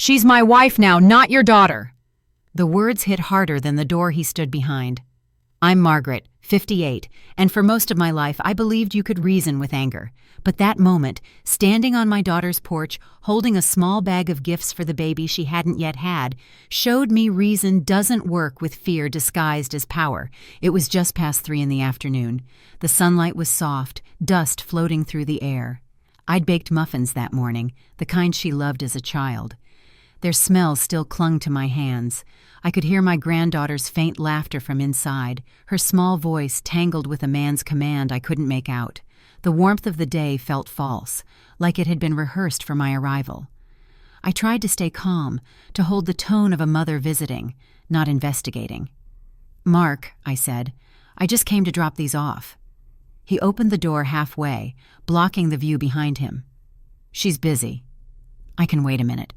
She's my wife now, not your daughter." The words hit harder than the door he stood behind. "I'm Margaret, 58, and for most of my life I believed you could reason with anger. But that moment, standing on my daughter's porch, holding a small bag of gifts for the baby she hadn't yet had, showed me reason doesn't work with fear disguised as power." It was just past 3 in the afternoon. The sunlight was soft, dust floating through the air. I'd baked muffins that morning, the kind she loved as a child. Their smell still clung to my hands. I could hear my granddaughter's faint laughter from inside, her small voice tangled with a man's command I couldn't make out. The warmth of the day felt false, like it had been rehearsed for my arrival. I tried to stay calm, to hold the tone of a mother visiting, not investigating. "Mark," I said, "I just came to drop these off." He opened the door halfway, blocking the view behind him. "She's busy. I can wait a minute."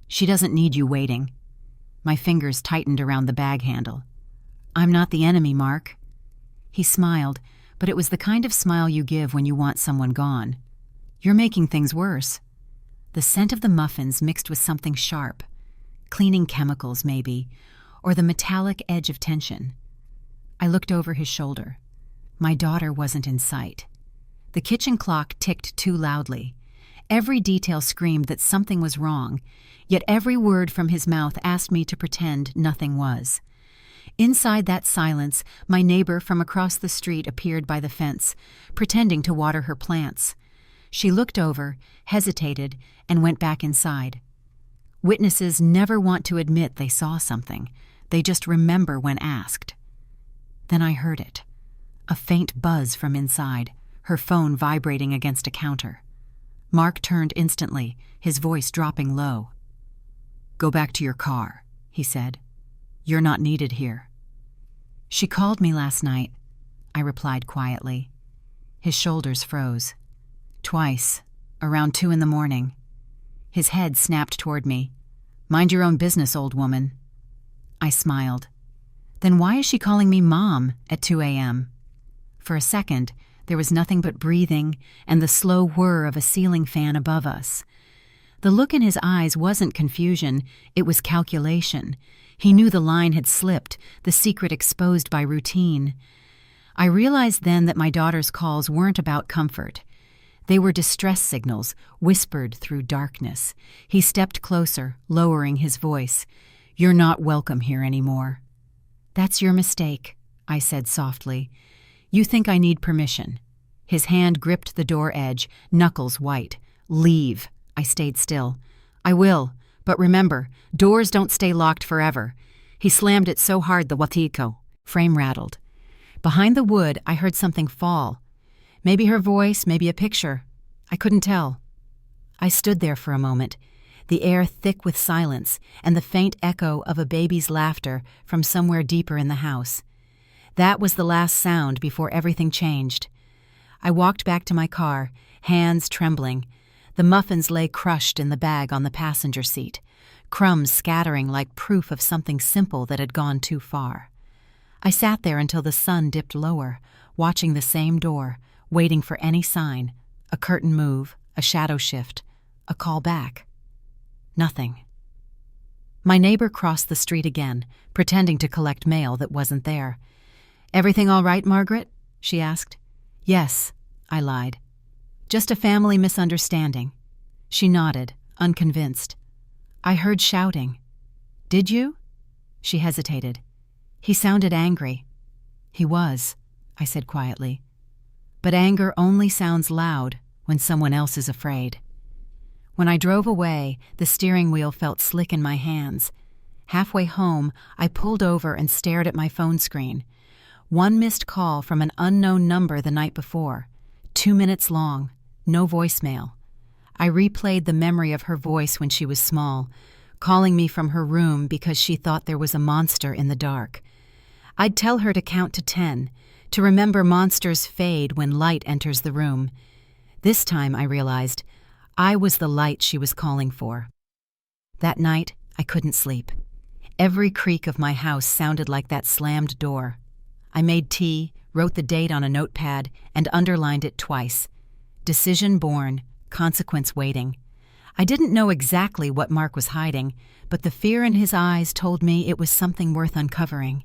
"She doesn't need you waiting." My fingers tightened around the bag handle. "I'm not the enemy, Mark." He smiled, but it was the kind of smile you give when you want someone gone. "You're making things worse." The scent of the muffins mixed with something sharp. Cleaning chemicals, maybe, or the metallic edge of tension. I looked over his shoulder. My daughter wasn't in sight. The kitchen clock ticked too loudly. Every detail screamed that something was wrong, yet every word from his mouth asked me to pretend nothing was. Inside that silence, my neighbor from across the street appeared by the fence, pretending to water her plants. She looked over, hesitated, and went back inside. Witnesses never want to admit they saw something. They just remember when asked. Then I heard it. A faint buzz from inside, her phone vibrating against a counter. Mark turned instantly, his voice dropping low. "Go back to your car," he said. "You're not needed here." "She called me last night," I replied quietly. His shoulders froze. "Twice, around 2 in the morning. His head snapped toward me. "Mind your own business, old woman." I smiled. "Then why is she calling me Mom at 2 a.m.? For a second, there was nothing but breathing and the slow whir of a ceiling fan above us. The look in his eyes wasn't confusion, it was calculation. He knew the line had slipped, the secret exposed by routine. I realized then that my daughter's calls weren't about comfort. They were distress signals, whispered through darkness. He stepped closer, lowering his voice. "You're not welcome here anymore." "That's your mistake," I said softly. "You think I need permission." His hand gripped the door edge, knuckles white. "Leave." I stayed still. "I will, but remember, doors don't stay locked forever." He slammed it so hard the watiko frame rattled. Behind the wood, I heard something fall. Maybe her voice, maybe a picture. I couldn't tell. I stood there for a moment, the air thick with silence and the faint echo of a baby's laughter from somewhere deeper in the house. That was the last sound before everything changed. I walked back to my car, hands trembling. The muffins lay crushed in the bag on the passenger seat, crumbs scattering like proof of something simple that had gone too far. I sat there until the sun dipped lower, watching the same door, waiting for any sign, a curtain move, a shadow shift, a call back. Nothing. My neighbor crossed the street again, pretending to collect mail that wasn't there. "Everything all right, Margaret?" she asked. "Yes," I lied. "Just a family misunderstanding." She nodded, unconvinced. "I heard shouting." "Did you?" She hesitated. "He sounded angry." "He was," I said quietly. "But anger only sounds loud when someone else is afraid." When I drove away, the steering wheel felt slick in my hands. Halfway home, I pulled over and stared at my phone screen. One missed call from an unknown number the night before. 2 minutes long, no voicemail. I replayed the memory of her voice when she was small, calling me from her room because she thought there was a monster in the dark. I'd tell her to count to 10, to remember monsters fade when light enters the room. This time, I realized, I was the light she was calling for. That night, I couldn't sleep. Every creak of my house sounded like that slammed door. I made tea, wrote the date on a notepad, and underlined it twice. Decision born, consequence waiting. I didn't know exactly what Mark was hiding, but the fear in his eyes told me it was something worth uncovering.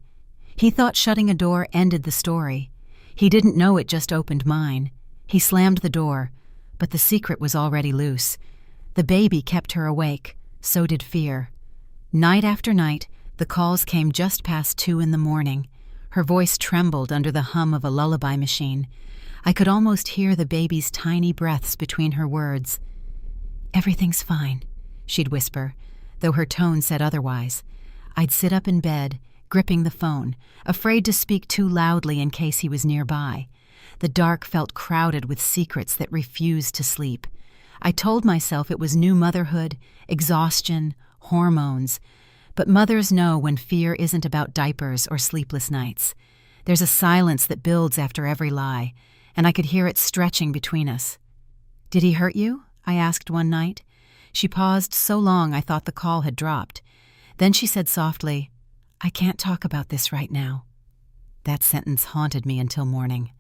He thought shutting a door ended the story. He didn't know it just opened mine. He slammed the door, but the secret was already loose. The baby kept her awake, so did fear. Night after night, the calls came just past 2 a.m. Her voice trembled under the hum of a lullaby machine. I could almost hear the baby's tiny breaths between her words. "Everything's fine," she'd whisper, though her tone said otherwise. I'd sit up in bed, gripping the phone, afraid to speak too loudly in case he was nearby. The dark felt crowded with secrets that refused to sleep. I told myself it was new motherhood, exhaustion, hormones. But mothers know when fear isn't about diapers or sleepless nights. There's a silence that builds after every lie, and I could hear it stretching between us. "Did he hurt you?" I asked one night. She paused so long I thought the call had dropped. Then she said softly, "I can't talk about this right now." That sentence haunted me until morning.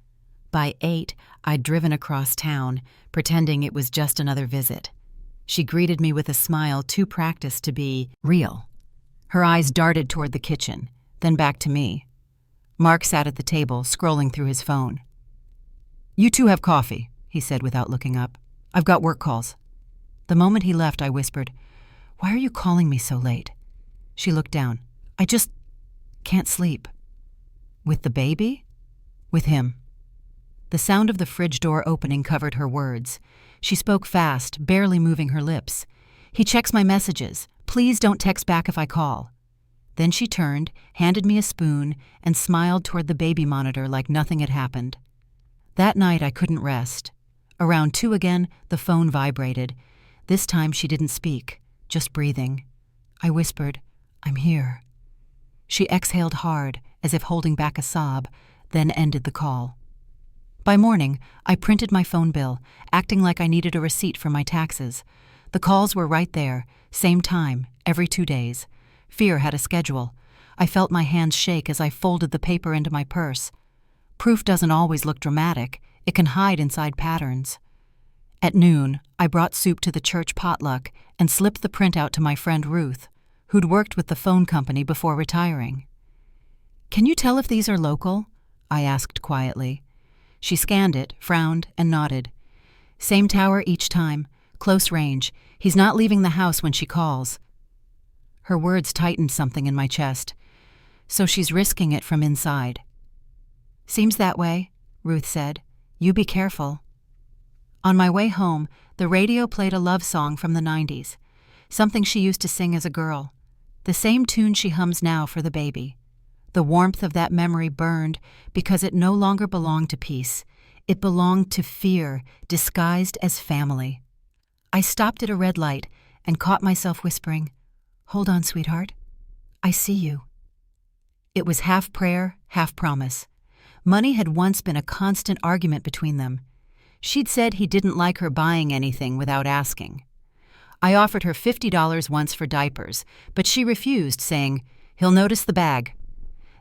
By 8, I'd driven across town, pretending it was just another visit. She greeted me with a smile too practiced to be real. Her eyes darted toward the kitchen, then back to me. Mark sat at the table, scrolling through his phone. "You two have coffee," he said without looking up. "I've got work calls." The moment he left, I whispered, "Why are you calling me so late?" She looked down. "I just can't sleep." "With the baby?" "With him." The sound of the fridge door opening covered her words. She spoke fast, barely moving her lips. "He checks my messages. Please don't text back if I call." Then she turned, handed me a spoon, and smiled toward the baby monitor like nothing had happened. That night I couldn't rest. Around 2 again, the phone vibrated. This time she didn't speak, just breathing. I whispered, "I'm here." She exhaled hard, as if holding back a sob, then ended the call. By morning, I printed my phone bill, acting like I needed a receipt for my taxes. The calls were right there, same time, every 2 days. Fear had a schedule. I felt my hands shake as I folded the paper into my purse. Proof doesn't always look dramatic. It can hide inside patterns. At noon, I brought soup to the church potluck and slipped the printout to my friend Ruth, who'd worked with the phone company before retiring. "Can you tell if these are local?" I asked quietly. She scanned it, frowned, and nodded. "Same tower each time. Close range. He's not leaving the house when she calls." Her words tightened something in my chest. "So she's risking it from inside." "Seems that way," Ruth said. "You be careful." On my way home, the radio played a love song from the 90s, something she used to sing as a girl, the same tune she hums now for the baby. The warmth of that memory burned because it no longer belonged to peace. It belonged to fear, disguised as family. I stopped at a red light and caught myself whispering, "Hold on, sweetheart. I see you." It was half prayer, half promise. Money had once been a constant argument between them. She'd said he didn't like her buying anything without asking. I offered her $50 once for diapers, but she refused, saying, "He'll notice the bag."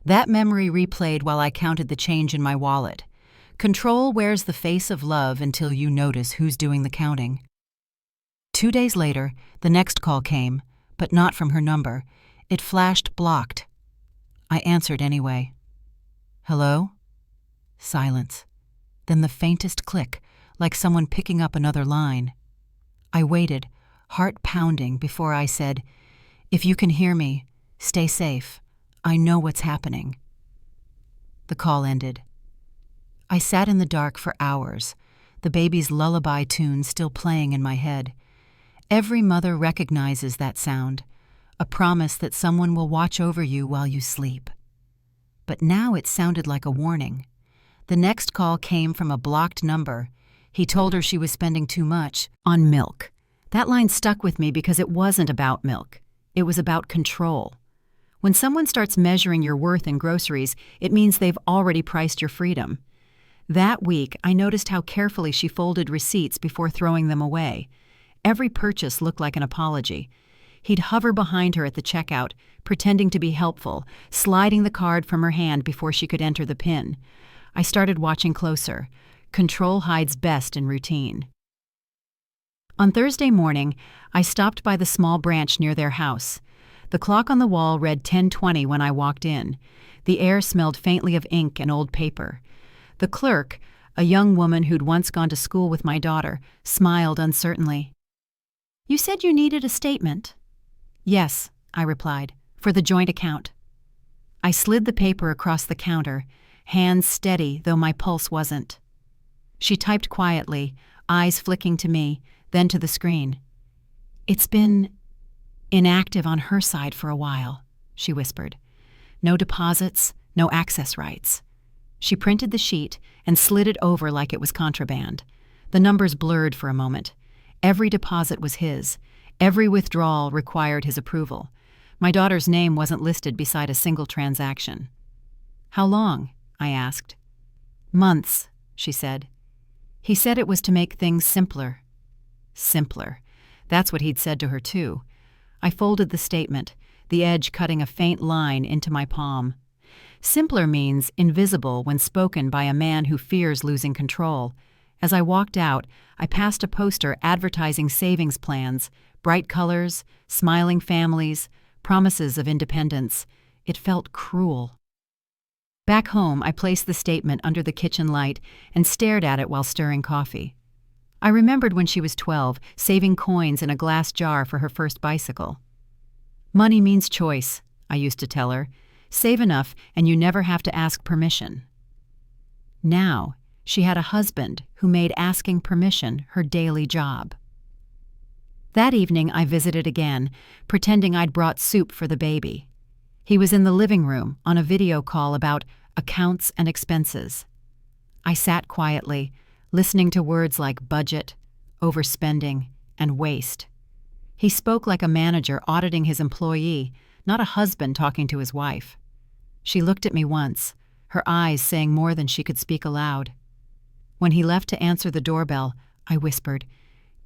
That memory replayed while I counted the change in my wallet. Control wears the face of love until you notice who's doing the counting. 2 days later, the next call came, but not from her number. It flashed blocked. I answered anyway. "Hello?" Silence. Then the faintest click, like someone picking up another line. I waited, heart pounding, before I said, "If you can hear me, stay safe. I know what's happening." The call ended. I sat in the dark for hours, the baby's lullaby tune still playing in my head. Every mother recognizes that sound, a promise that someone will watch over you while you sleep. But now it sounded like a warning. The next call came from a blocked number. He told her she was spending too much on milk. That line stuck with me because it wasn't about milk. It was about control. When someone starts measuring your worth in groceries, it means they've already priced your freedom. That week, I noticed how carefully she folded receipts before throwing them away. Every purchase looked like an apology. He'd hover behind her at the checkout, pretending to be helpful, sliding the card from her hand before she could enter the PIN. I started watching closer. Control hides best in routine. On Thursday morning, I stopped by the small branch near their house. The clock on the wall read 10:20 when I walked in. The air smelled faintly of ink and old paper. The clerk, a young woman who'd once gone to school with my daughter, smiled uncertainly. "You said you needed a statement?" "Yes," I replied, "for the joint account." I slid the paper across the counter, hands steady though my pulse wasn't. She typed quietly, eyes flicking to me, then to the screen. "It's been inactive on her side for a while," she whispered. "No deposits, no access rights." She printed the sheet and slid it over like it was contraband. The numbers blurred for a moment. Every deposit was his. Every withdrawal required his approval. My daughter's name wasn't listed beside a single transaction. "How long?" I asked. "Months," she said. "He said it was to make things simpler." Simpler. That's what he'd said to her, too. I folded the statement, the edge cutting a faint line into my palm. Simpler means invisible when spoken by a man who fears losing control. As I walked out, I passed a poster advertising savings plans, bright colors, smiling families, promises of independence. It felt cruel. Back home, I placed the statement under the kitchen light and stared at it while stirring coffee. I remembered when she was 12, saving coins in a glass jar for her first bicycle. "Money means choice," I used to tell her. "Save enough and you never have to ask permission." Now, she had a husband who made asking permission her daily job. That evening, I visited again, pretending I'd brought soup for the baby. He was in the living room on a video call about accounts and expenses. I sat quietly, listening to words like budget, overspending, and waste. He spoke like a manager auditing his employee, not a husband talking to his wife. She looked at me once, her eyes saying more than she could speak aloud. When he left to answer the doorbell, I whispered,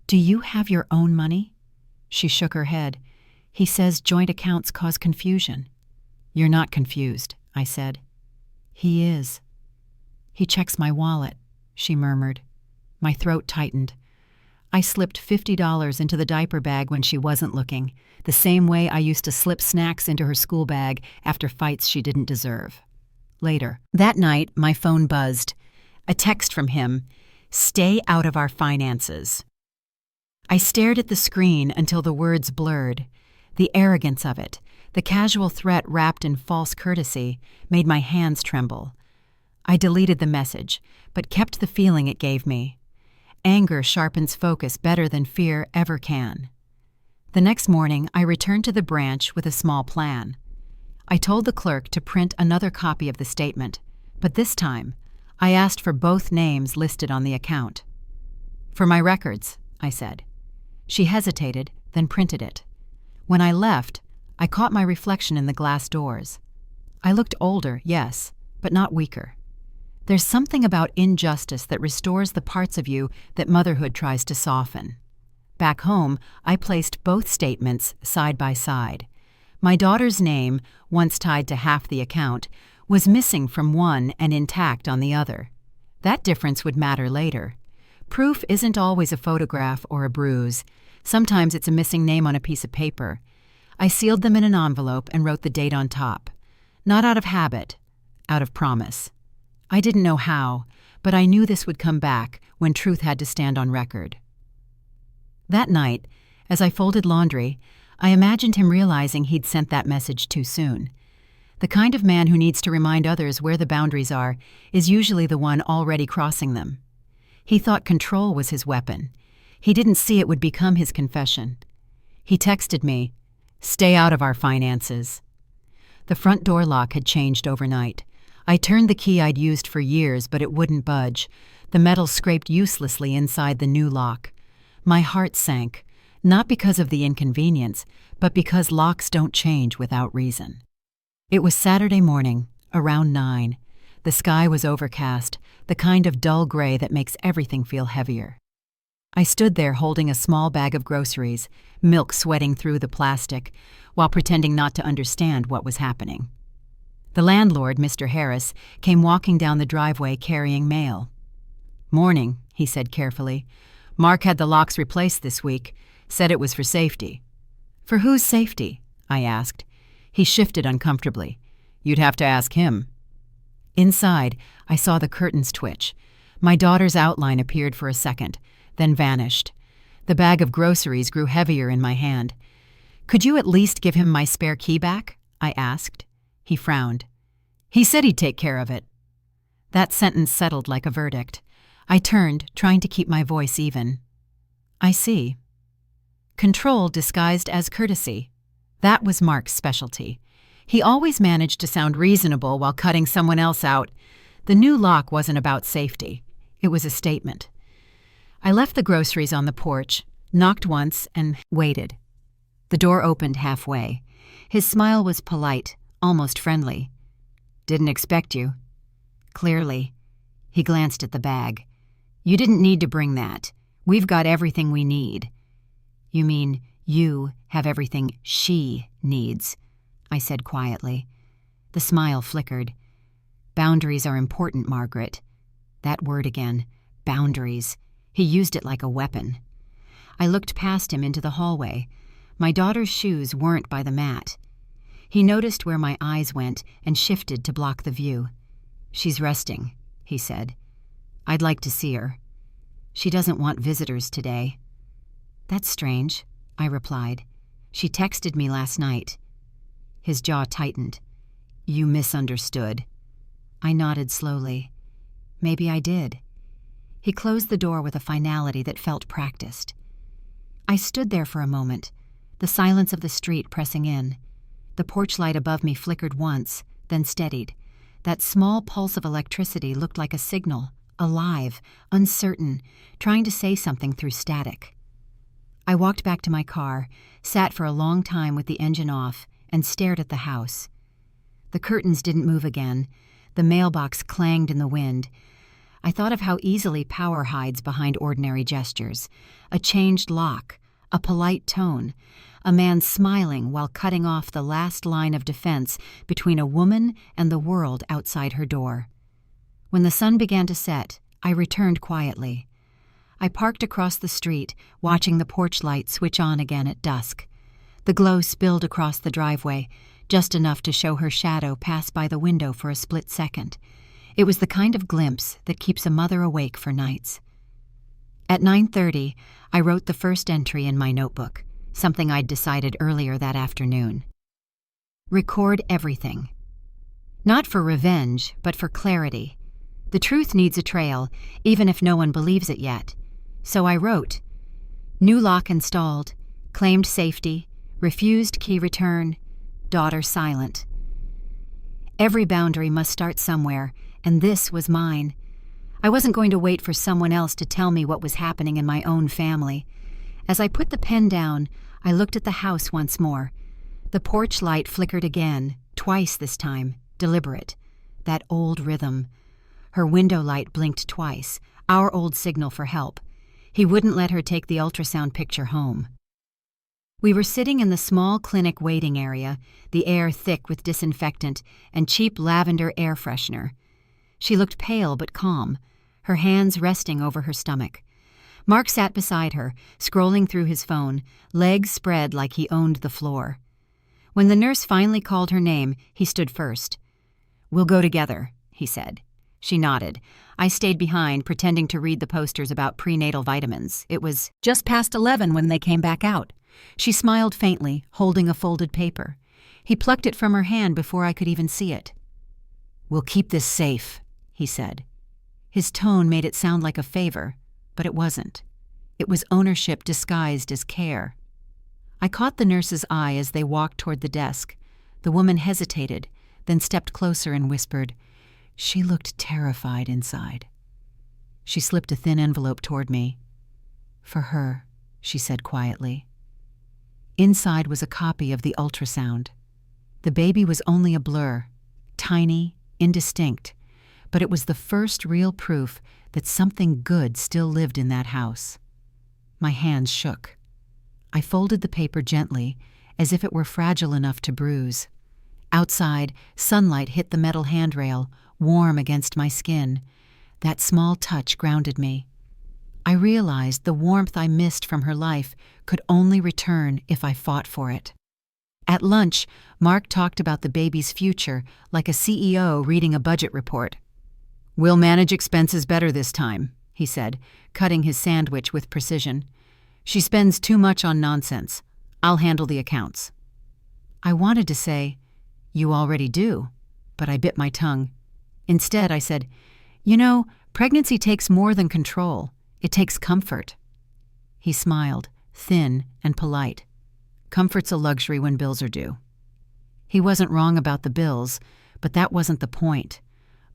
"Do you have your own money?" She shook her head. "He says joint accounts cause confusion." "You're not confused," I said. "He is." "He checks my wallet," she murmured. My throat tightened. I slipped $50 into the diaper bag when she wasn't looking, the same way I used to slip snacks into her school bag after fights she didn't deserve. Later, that night, my phone buzzed. A text from him, "Stay out of our finances." I stared at the screen until the words blurred. The arrogance of it, the casual threat wrapped in false courtesy, made my hands tremble. I deleted the message, but kept the feeling it gave me. Anger sharpens focus better than fear ever can. The next morning, I returned to the branch with a small plan. I told the clerk to print another copy of the statement, but this time, I asked for both names listed on the account. "For my records," I said. She hesitated, then printed it. When I left, I caught my reflection in the glass doors. I looked older, yes, but not weaker. There's something about injustice that restores the parts of you that motherhood tries to soften. Back home, I placed both statements side by side. My daughter's name, once tied to half the account, was missing from one and intact on the other. That difference would matter later. Proof isn't always a photograph or a bruise. Sometimes it's a missing name on a piece of paper. I sealed them in an envelope and wrote the date on top. Not out of habit, out of promise. I didn't know how, but I knew this would come back when truth had to stand on record. That night, as I folded laundry, I imagined him realizing he'd sent that message too soon. The kind of man who needs to remind others where the boundaries are is usually the one already crossing them. He thought control was his weapon. He didn't see it would become his confession. He texted me, "Stay out of our finances." The front door lock had changed overnight. I turned the key I'd used for years, but it wouldn't budge. The metal scraped uselessly inside the new lock. My heart sank, not because of the inconvenience, but because locks don't change without reason. It was Saturday morning, around 9. The sky was overcast, the kind of dull gray that makes everything feel heavier. I stood there holding a small bag of groceries, milk sweating through the plastic, while pretending not to understand what was happening. The landlord, Mr. Harris, came walking down the driveway carrying mail. "Morning," he said carefully. Mark had the locks replaced this week, said it was for safety. For whose safety? I asked. He shifted uncomfortably. You'd have to ask him. Inside, I saw the curtains twitch. My daughter's outline appeared for a second, then vanished. The bag of groceries grew heavier in my hand. Could you at least give him my spare key back? I asked. He frowned. He said he'd take care of it. That sentence settled like a verdict. I turned, trying to keep my voice even. I see. Control disguised as courtesy. That was Mark's specialty. He always managed to sound reasonable while cutting someone else out. The new lock wasn't about safety. It was a statement. I left the groceries on the porch, knocked once, and waited. The door opened halfway. His smile was polite, almost friendly. Didn't expect you. Clearly. He glanced at the bag. You didn't need to bring that. We've got everything we need. You mean you have everything she needs, I said quietly. The smile flickered. Boundaries are important, Margaret. That word again. Boundaries. He used it like a weapon. I looked past him into the hallway. My daughter's shoes weren't by the mat. He noticed where my eyes went and shifted to block the view. She's resting, he said. I'd like to see her. She doesn't want visitors today. That's strange, I replied. She texted me last night. His jaw tightened. You misunderstood. I nodded slowly. Maybe I did. He closed the door with a finality that felt practiced. I stood there for a moment, the silence of the street pressing in. The porch light above me flickered once, then steadied. That small pulse of electricity looked like a signal, alive, uncertain, trying to say something through static. I walked back to my car, sat for a long time with the engine off, and stared at the house. The curtains didn't move again. The mailbox clanged in the wind. I thought of how easily power hides behind ordinary gestures. A changed lock, a polite tone, a man smiling while cutting off the last line of defense between a woman and the world outside her door. When the sun began to set, I returned quietly. I parked across the street, watching the porch light switch on again at dusk. The glow spilled across the driveway, just enough to show her shadow pass by the window for a split second. It was the kind of glimpse that keeps a mother awake for nights. At 9:30, I wrote the first entry in my notebook, something I'd decided earlier that afternoon. Record everything. Not for revenge, but for clarity. The truth needs a trail, even if no one believes it yet. So I wrote, new lock installed, claimed safety, refused key return, daughter silent. Every boundary must start somewhere, and this was mine. I wasn't going to wait for someone else to tell me what was happening in my own family. As I put the pen down, I looked at the house once more. The porch light flickered again, twice this time, deliberate. That old rhythm. Her window light blinked twice, our old signal for help. He wouldn't let her take the ultrasound picture home. We were sitting in the small clinic waiting area, the air thick with disinfectant and cheap lavender air freshener. She looked pale but calm, her hands resting over her stomach. Mark sat beside her, scrolling through his phone, legs spread like he owned the floor. When the nurse finally called her name, he stood first. "We'll go together," he said. She nodded. I stayed behind, pretending to read the posters about prenatal vitamins. It was just past 11 when they came back out. She smiled faintly, holding a folded paper. He plucked it from her hand before I could even see it. "We'll keep this safe," he said. His tone made it sound like a favor, but it wasn't. It was ownership disguised as care. I caught the nurse's eye as they walked toward the desk. The woman hesitated, then stepped closer and whispered. She looked terrified inside. She slipped a thin envelope toward me. "For her," she said quietly. Inside was a copy of the ultrasound. The baby was only a blur, tiny, indistinct, but it was the first real proof that something good still lived in that house. My hands shook. I folded the paper gently, as if it were fragile enough to bruise. Outside, sunlight hit the metal handrail, warm against my skin. That small touch grounded me. I realized the warmth I missed from her life could only return if I fought for it. At lunch, Mark talked about the baby's future like a CEO reading a budget report. "We'll manage expenses better this time," he said, cutting his sandwich with precision. "She spends too much on nonsense. I'll handle the accounts." I wanted to say, "You already do," but I bit my tongue. Instead, I said, "You know, pregnancy takes more than control. It takes comfort." He smiled, thin and polite. "Comfort's a luxury when bills are due." He wasn't wrong about the bills, but that wasn't the point.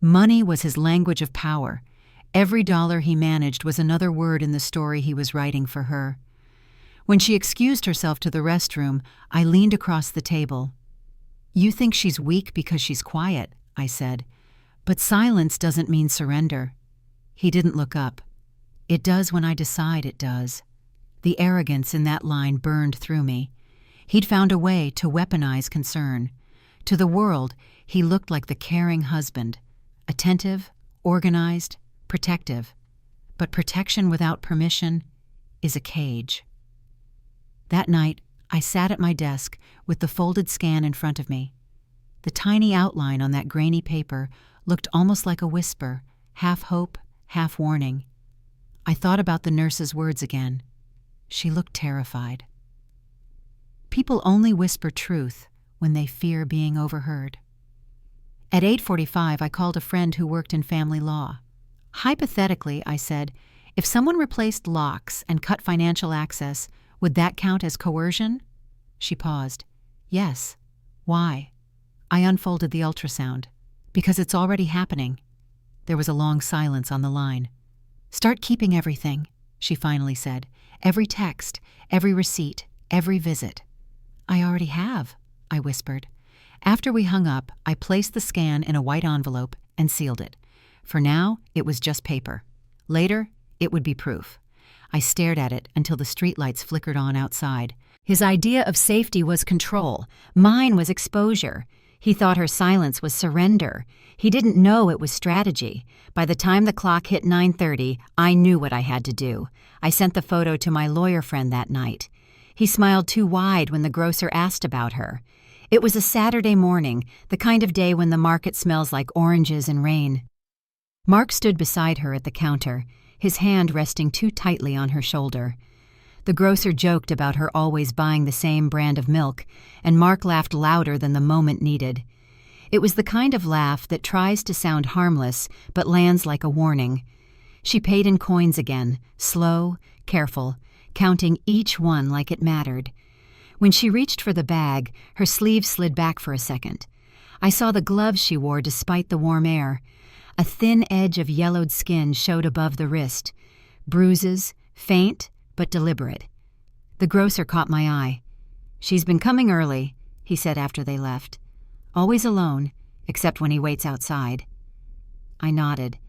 Money was his language of power. Every dollar he managed was another word in the story he was writing for her. When she excused herself to the restroom, I leaned across the table. "You think she's weak because she's quiet," I said. "But silence doesn't mean surrender." He didn't look up. "It does when I decide it does." The arrogance in that line burned through me. He'd found a way to weaponize concern. To the world, he looked like the caring husband, attentive, organized, protective. But protection without permission is a cage. That night, I sat at my desk with the folded scan in front of me. The tiny outline on that grainy paper looked almost like a whisper, half hope, half warning. I thought about the nurse's words again. She looked terrified. People only whisper truth when they fear being overheard. At 8:45, I called a friend who worked in family law. "Hypothetically," I said, "if someone replaced locks and cut financial access, would that count as coercion?" She paused. "Yes. Why?" I unfolded the ultrasound. "Because it's already happening." There was a long silence on the line. "Start keeping everything," she finally said. "Every text, every receipt, every visit." "I already have," I whispered. After we hung up, I placed the scan in a white envelope and sealed it. For now, it was just paper. Later, it would be proof. I stared at it until the streetlights flickered on outside. His idea of safety was control. Mine was exposure. He thought her silence was surrender. He didn't know it was strategy. By the time the clock hit 9:30, I knew what I had to do. I sent the photo to my lawyer friend that night. He smiled too wide when the grocer asked about her. It was a Saturday morning, the kind of day when the market smells like oranges and rain. Mark stood beside her at the counter, his hand resting too tightly on her shoulder. The grocer joked about her always buying the same brand of milk, and Mark laughed louder than the moment needed. It was the kind of laugh that tries to sound harmless but lands like a warning. She paid in coins again, slow, careful, counting each one like it mattered. When she reached for the bag, her sleeve slid back for a second. I saw the gloves she wore despite the warm air. A thin edge of yellowed skin showed above the wrist. Bruises, faint but deliberate. The grocer caught my eye. "She's been coming early," he said after they left. "Always alone, except when he waits outside." I nodded.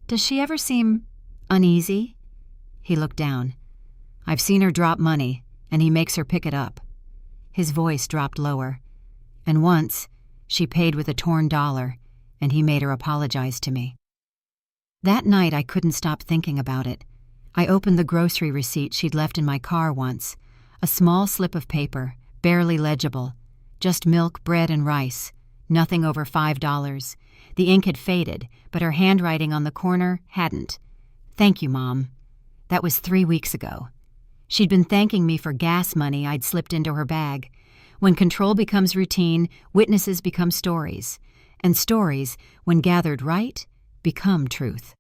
"Does she ever seem uneasy?" He looked down. "I've seen her drop money, and he makes her pick it up." His voice dropped lower. "And once, she paid with a torn dollar, and he made her apologize to me." That night I couldn't stop thinking about it. I opened the grocery receipt she'd left in my car once. A small slip of paper, barely legible. Just milk, bread, and rice. Nothing over $5. The ink had faded, but her handwriting on the corner hadn't. "Thank you, Mom." That was 3 weeks ago. She'd been thanking me for gas money I'd slipped into her bag. When control becomes routine, witnesses become stories. And stories, when gathered right, become truth.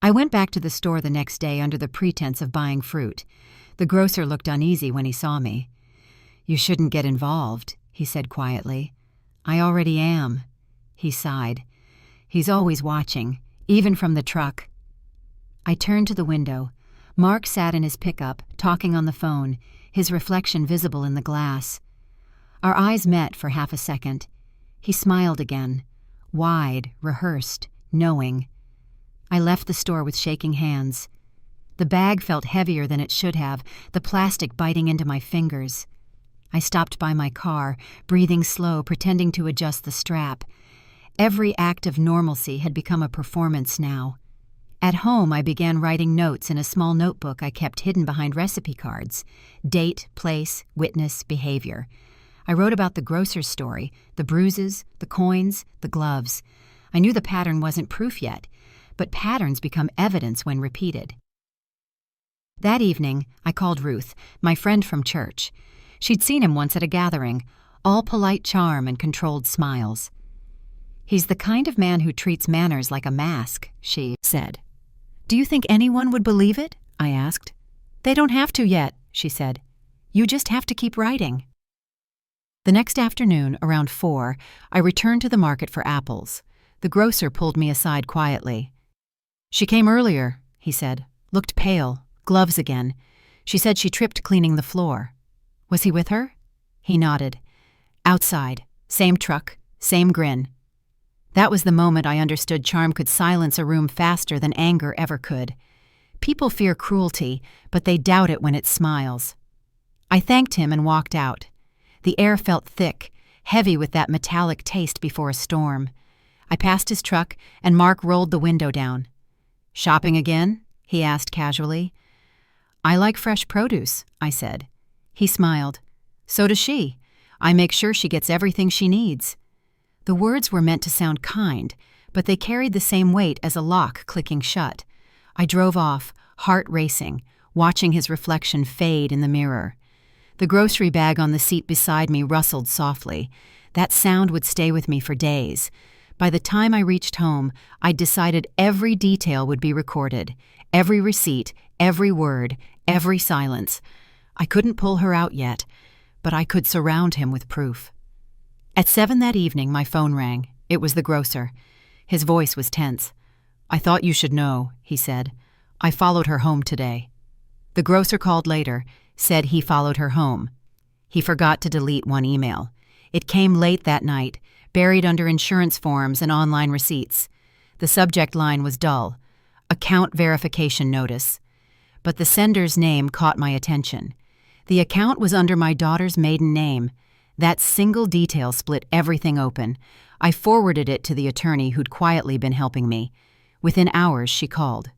I went back to the store the next day under the pretense of buying fruit. The grocer looked uneasy when he saw me. "You shouldn't get involved," he said quietly. "I already am." He sighed. "He's always watching, even from the truck." I turned to the window. Mark sat in his pickup, talking on the phone, his reflection visible in the glass. Our eyes met for half a second. He smiled again, wide, rehearsed, knowing. I left the store with shaking hands. The bag felt heavier than it should have, the plastic biting into my fingers. I stopped by my car, breathing slow, pretending to adjust the strap. Every act of normalcy had become a performance now. At home, I began writing notes in a small notebook I kept hidden behind recipe cards: date, place, witness, behavior. I wrote about the grocer's story, the bruises, the coins, the gloves. I knew the pattern wasn't proof yet, but patterns become evidence when repeated. That evening, I called Ruth, my friend from church. She'd seen him once at a gathering, all polite charm and controlled smiles. "He's the kind of man who treats manners like a mask," she said. "Do you think anyone would believe it?" I asked. "They don't have to yet," she said. "You just have to keep writing." The next afternoon, around 4, I returned to the market for apples. The grocer pulled me aside quietly. "She came earlier," he said. "Looked pale, gloves again. She said she tripped cleaning the floor." "Was he with her?" He nodded. "Outside. Same truck. Same grin." That was the moment I understood charm could silence a room faster than anger ever could. People fear cruelty, but they doubt it when it smiles. I thanked him and walked out. The air felt thick, heavy with that metallic taste before a storm. I passed his truck, and Mark rolled the window down. "Shopping again?" he asked casually. "I like fresh produce," I said. He smiled. "So does she. I make sure she gets everything she needs." The words were meant to sound kind, but they carried the same weight as a lock clicking shut. I drove off, heart racing, watching his reflection fade in the mirror. The grocery bag on the seat beside me rustled softly. That sound would stay with me for days. By the time I reached home, I'd decided every detail would be recorded, every receipt, every word, every silence. I couldn't pull her out yet, but I could surround him with proof. At 7 that evening, my phone rang. It was the grocer. His voice was tense. "I thought you should know," he said. "I followed her home today." The grocer called later, said he followed her home. He forgot to delete one email. It came late that night, buried under insurance forms and online receipts. The subject line was dull: account verification notice. But the sender's name caught my attention. The account was under my daughter's maiden name. That single detail split everything open. I forwarded it to the attorney who'd quietly been helping me. Within hours, she called.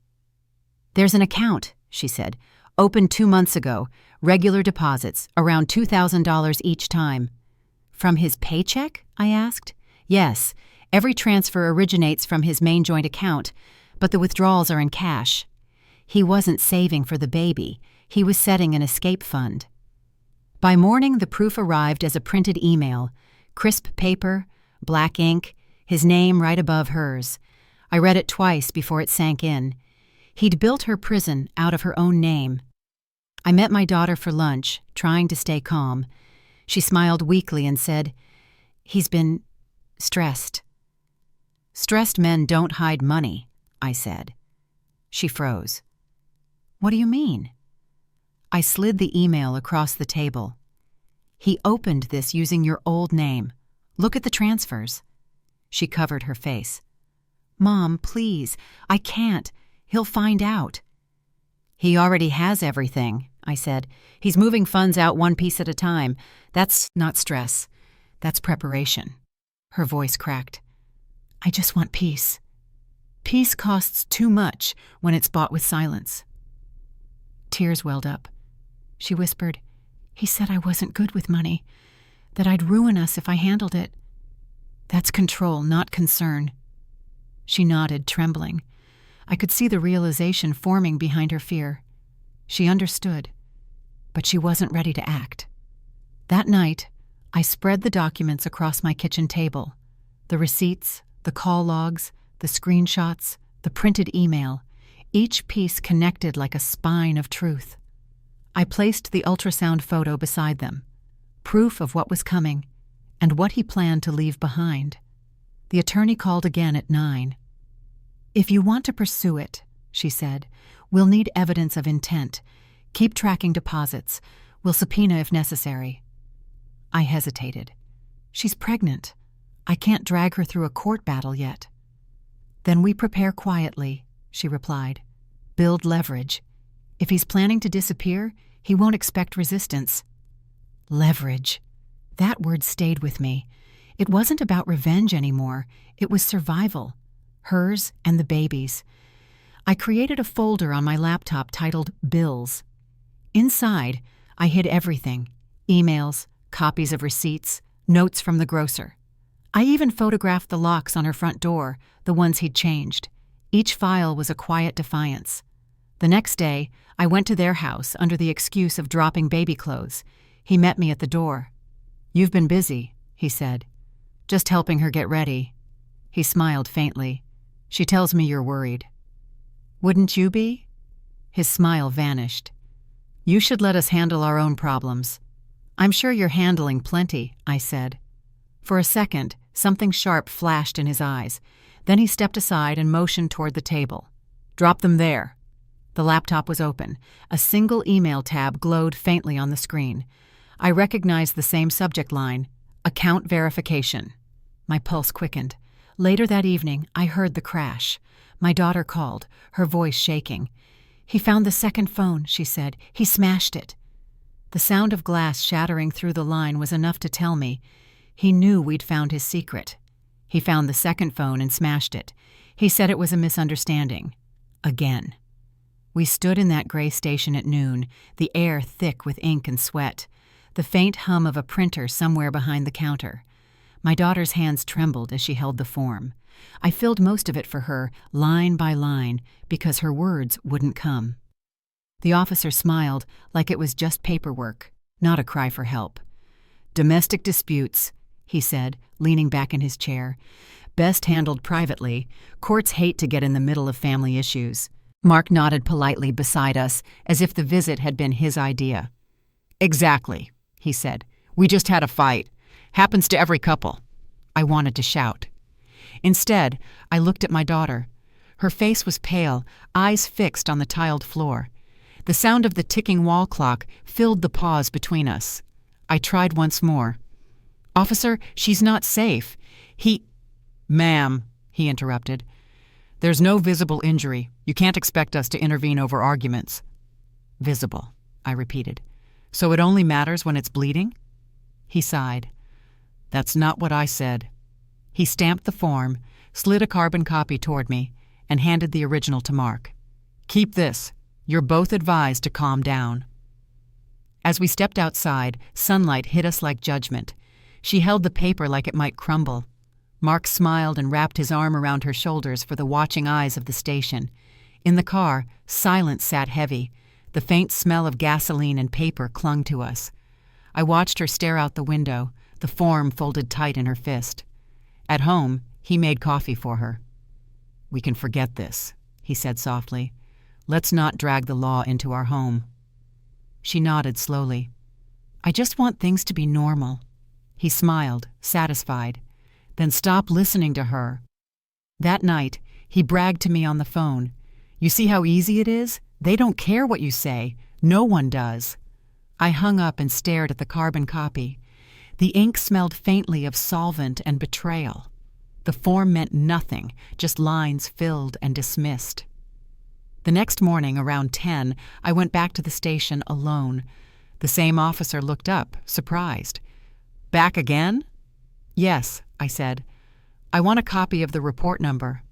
"There's an account," she said. "Opened 2 months ago. Regular deposits, around $2,000 each time." "From his paycheck?" I asked. "Yes. Every transfer originates from his main joint account, but the withdrawals are in cash." He wasn't saving for the baby. He was setting an escape fund. By morning, the proof arrived as a printed email. Crisp paper, black ink, his name right above hers. I read it twice before it sank in. He'd built her prison out of her own name. I met my daughter for lunch, trying to stay calm. She smiled weakly and said, "He's been stressed." "Stressed men don't hide money," I said. She froze. "What do you mean?" I slid the email across the table. "He opened this using your old name. Look at the transfers." She covered her face. "Mom, please, I can't. He'll find out." "He already has everything," I said. "He's moving funds out one piece at a time. That's not stress. That's preparation." Her voice cracked. "I just want peace. Peace costs too much when it's bought with silence." Tears welled up. She whispered, "He said I wasn't good with money, that I'd ruin us if I handled it." "That's control, not concern." She nodded, trembling. I could see the realization forming behind her fear. She understood, but she wasn't ready to act. That night, I spread the documents across my kitchen table. The receipts, the call logs, the screenshots, the printed email, each piece connected like a spine of truth. I placed the ultrasound photo beside them, proof of what was coming and what he planned to leave behind. The attorney called again at 9. "If you want to pursue it," she said, "we'll need evidence of intent. Keep tracking deposits. We'll subpoena if necessary." I hesitated. "She's pregnant. I can't drag her through a court battle yet." "Then we prepare quietly," she replied. "Build leverage. If he's planning to disappear, he won't expect resistance." Leverage. That word stayed with me. It wasn't about revenge anymore. It was survival. Hers and the baby's. I created a folder on my laptop titled Bills. Inside, I hid everything: emails, copies of receipts, notes from the grocer. I even photographed the locks on her front door, the ones he'd changed. Each file was a quiet defiance. The next day, I went to their house under the excuse of dropping baby clothes. He met me at the door. "You've been busy," he said. "Just helping her get ready." He smiled faintly. "She tells me you're worried." "Wouldn't you be?" His smile vanished. "You should let us handle our own problems." "I'm sure you're handling plenty," I said. For a second, something sharp flashed in his eyes. Then he stepped aside and motioned toward the table. "Drop them there." The laptop was open. A single email tab glowed faintly on the screen. I recognized the same subject line: account verification. My pulse quickened. Later that evening, I heard the crash. My daughter called, her voice shaking. "He found the second phone," she said. "He smashed it." The sound of glass shattering through the line was enough to tell me. He knew we'd found his secret. He found the second phone and smashed it. He said it was a misunderstanding. Again. We stood in that gray station at noon, the air thick with ink and sweat, the faint hum of a printer somewhere behind the counter. My daughter's hands trembled as she held the form. I filled most of it for her, line by line, because her words wouldn't come. The officer smiled, like it was just paperwork, not a cry for help. "Domestic disputes," he said, leaning back in his chair. "Best handled privately. Courts hate to get in the middle of family issues." Mark nodded politely beside us, as if the visit had been his idea. "Exactly," he said. "We just had a fight. Happens to every couple." I wanted to shout. Instead, I looked at my daughter. Her face was pale, eyes fixed on the tiled floor. The sound of the ticking wall clock filled the pause between us. I tried once more. "Officer, she's not safe. Ma'am," he interrupted. "There's no visible injury. You can't expect us to intervene over arguments." "Visible," I repeated. "So it only matters when it's bleeding?" He sighed. "That's not what I said." He stamped the form, slid a carbon copy toward me, and handed the original to Mark. "Keep this. You're both advised to calm down." As we stepped outside, sunlight hit us like judgment. She held the paper like it might crumble. Mark smiled and wrapped his arm around her shoulders for the watching eyes of the station. In the car, silence sat heavy. The faint smell of gasoline and paper clung to us. I watched her stare out the window, the form folded tight in her fist. At home, he made coffee for her. "We can forget this," he said softly. "Let's not drag the law into our home." She nodded slowly. "I just want things to be normal." He smiled, satisfied. "Then stop listening to her." That night, he bragged to me on the phone. "You see how easy it is? They don't care what you say. No one does." I hung up and stared at the carbon copy. The ink smelled faintly of solvent and betrayal. The form meant nothing, just lines filled and dismissed. The next morning, around 10, I went back to the station alone. The same officer looked up, surprised. "Back again?" "Yes," I said. "I want a copy of the report number."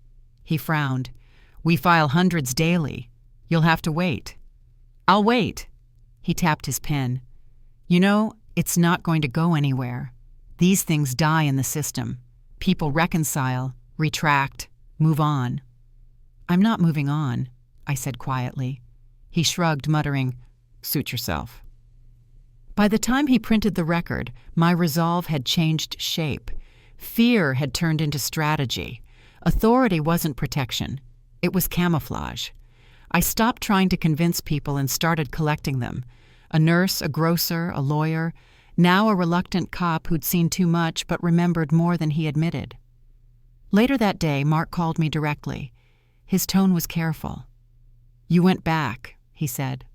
He frowned. "We file hundreds daily. You'll have to wait." "I'll wait." He tapped his pen. "You know, it's not going to go anywhere. These things die in the system. People reconcile, retract, move on." "I'm not moving on," I said quietly. He shrugged, muttering, "Suit yourself." By the time he printed the record, my resolve had changed shape. Fear had turned into strategy. Authority wasn't protection. It was camouflage. I stopped trying to convince people and started collecting them. A nurse, a grocer, a lawyer, now a reluctant cop who'd seen too much but remembered more than he admitted. Later that day, Mark called me directly. His tone was careful. "You went back," he said.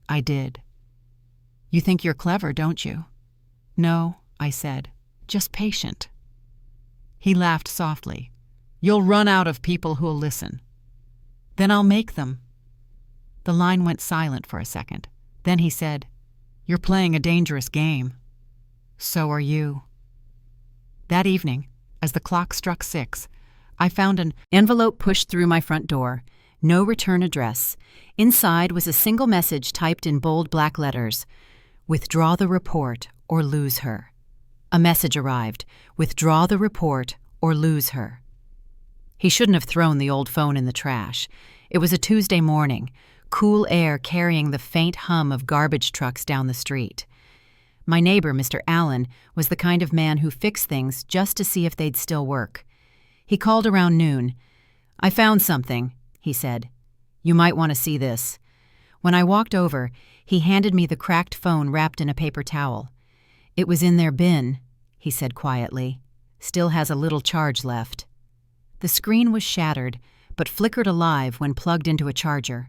"I did." "You think you're clever, don't you?" "No," I said. "Just patient." He laughed softly. "You'll run out of people who'll listen." "Then I'll make them." The line went silent for a second. Then he said, "You're playing a dangerous game." "So are you." That evening, as the clock struck 6, I found an envelope pushed through my front door. No return address. Inside was a single message typed in bold black letters. Withdraw the report or lose her. A message arrived. Withdraw the report or lose her. He shouldn't have thrown the old phone in the trash. It was a Tuesday morning, cool air carrying the faint hum of garbage trucks down the street. My neighbor, Mr. Allen, was the kind of man who fixed things just to see if they'd still work. He called around noon. "I found something," he said. "You might want to see this." When I walked over, he handed me the cracked phone wrapped in a paper towel. "It was in their bin," he said quietly. "Still has a little charge left." The screen was shattered, but flickered alive when plugged into a charger.